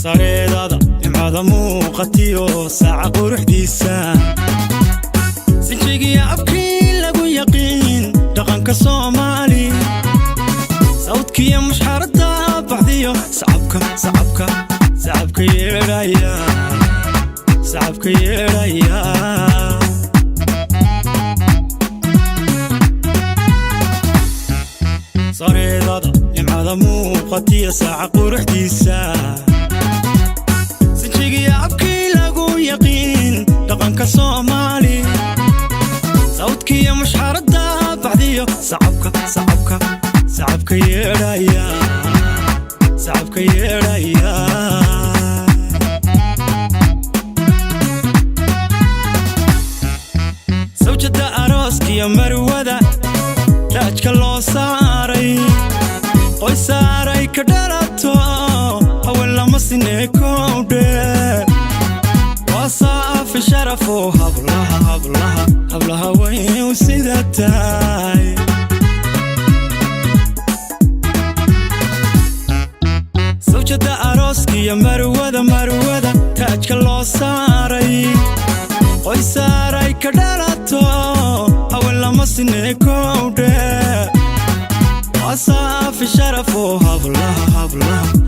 sareedada nimcada muuqatiyo saaca quruxdiisa sinjigiya abkii lagu yaqiin dhaqanka Soomaali sawdkiya mushxarada baxdiyo sacabka yeeraya sareedada nimcada muuqatiyo saaca quruxdiisa sinjigiya abkii lagu yaqiin dhaqanka Soomaali sawdkiya mushxarada baxdiyo sacabka yeeraya sawjada arooskiya marwada taajka loo saaray qoy saaray ka dhalato haween lama sineekowdhe wasaafi sharafo hablaha way u sida tahay sawjada arooskiya marwada taajka loo saaray qoy saaray ka dhalato haween lama sineekowdhe wasaafi sharafo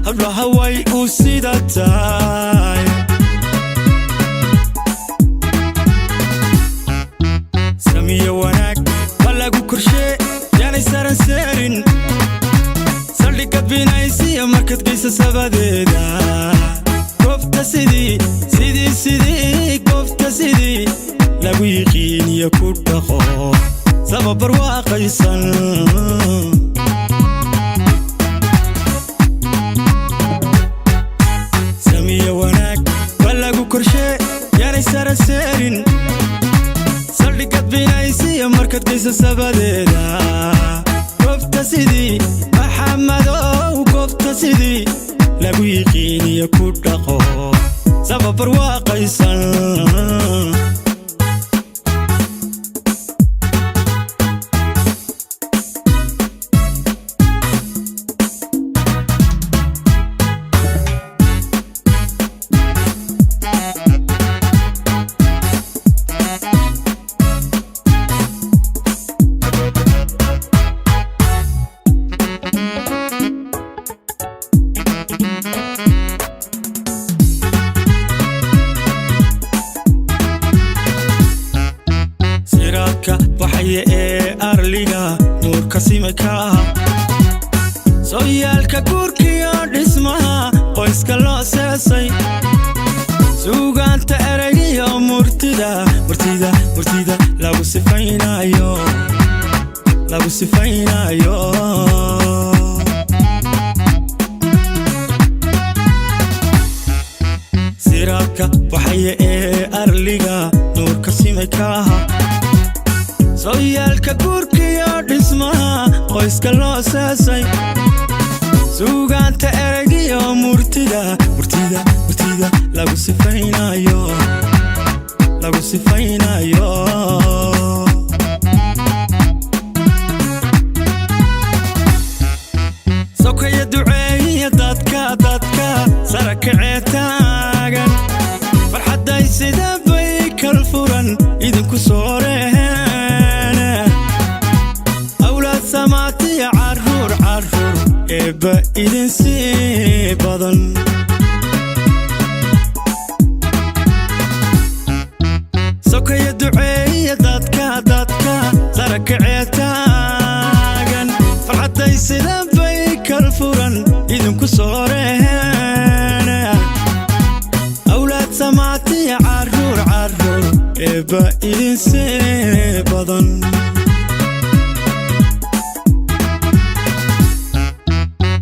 hablaha way u sida tahay samiyo wanaag waa lagu korshee yaanay saran seerin saldhigad binaysiya markaad geysa sabadeeda goobta sidii lagu yiqiiniyo ku dhaqo sababar waaqaysan samiyo wanaag waa lagu korshee yaanay saran seerin saldhigad binaysiya markaad geysa sabadeeda goobta sidii maxamadow goobta sidii lagu yiqiiniyo ku dhaqo sababar waaqaysan waxay arliga nuurka simaka sooyaalka guurkiyo dhismaha qoyska loo seesay suugaanta eraygiyo murtida lagu sifaynayo siraadka waxay arliga nuurka simaka sooyaalka guurkiyo dhismaha qoyska loo seesay suugaanta eraygiyo murtida lagu sifaynayo sokaya duceeya dadka sara kacee taagan farxadday sida bay kal furan idinku sooreen awlaad samaatiya carruur eebba idin sii badan sokaya duceeya dadka sara kacee taagan farxadday sida bay kal furan idinku sooreen awlaad samaatiya carruur eebba idin sii badan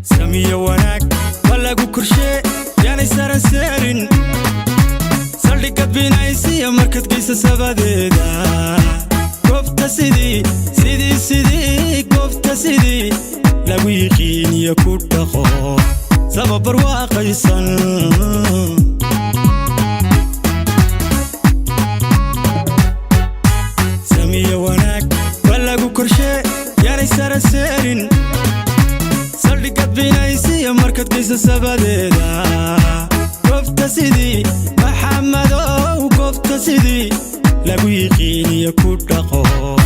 samiyo wanaag waa lagu korshee yaanay saran seerin saldhigad binaysiya markaad geysa sabadeeda goobta sidii lagu yiqiiniyo ku dhaqo sababar waaqaysan samiyo wanaag waa lagu korshee كتكيس سبديدا كفت سيدي محمد وكفت سيدي لقو يقيني يكون دقو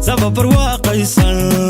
سبب رواقي سن